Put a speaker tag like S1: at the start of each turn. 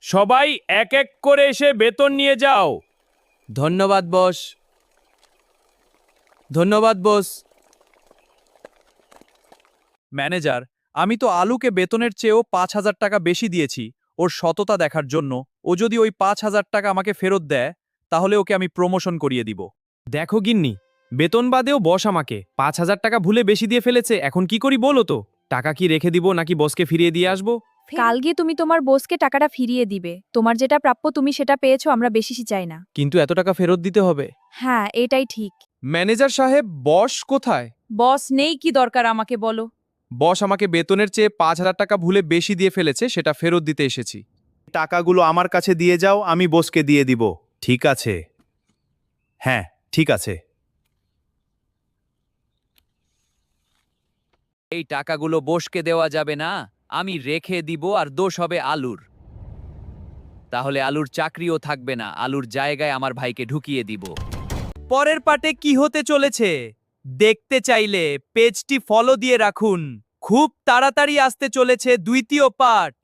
S1: সবাই এক এক করে এসে বেতন নিয়ে যাও।
S2: ধন্যবাদ বস। ধন্যবাদ বস।
S1: ম্যানেজার, আমি তো আলুকে বেতনের চেয়েও 5,000 টাকা বেশি দিয়েছি ওর সততা দেখার জন্য। ও যদি ওই 5,000 টাকা আমাকে ফেরত দেয় তাহলে ওকে আমি প্রমোশন করিয়ে দিব। দেখো গিন্নি, বেতন বাদেও বস আমাকে 5,000 টাকা ভুলে বেশি দিয়ে ফেলেছে, এখন কি করি বলো তো? টাকা কি রেখে দিব নাকি বসকে ফিরিয়ে দিয়ে আসবো?
S3: কাল গিয়ে তুমি তোমার বসকে টাকাটা ফিরিয়ে দিবে। তোমার যেটা প্রাপ্য তুমি সেটা পেয়েছো, আমরা বেশি চাই না।
S1: কিন্তু এত টাকা ফেরত দিতে হবে।
S3: হ্যাঁ, এটাই ঠিক।
S1: ম্যানেজার সাহেব, বস কোথায়?
S3: বস নেই, কি দরকার আমাকে বলো?
S1: বস আমাকে বেতনের চেয়ে 5,000 টাকা ভুলে বেশি দিয়ে ফেলেছে, সেটা ফেরত দিতে এসেছি।
S4: টাকাগুলো আমার কাছে দিয়ে যাও, আমি বসকে দিয়ে দিব। ঠিক আছে। হ্যাঁ, ঠিক আছে।
S2: এই টাকাগুলো বসকে দেওয়া যাবে না, আমি রেখে দিব আর দোষ হবে আলুর। তাহলে আলুর চাকরিও থাকবে না, আলুর জায়গায় আমার ভাইকে ঢুকিয়ে দিব।
S1: পরের পার্টে কি হতে চলেছে দেখতে চাইলে পেজটি ফলো দিয়ে রাখুন। খুব তাড়াতাড়ি আসতে চলেছে দ্বিতীয় পার্ট।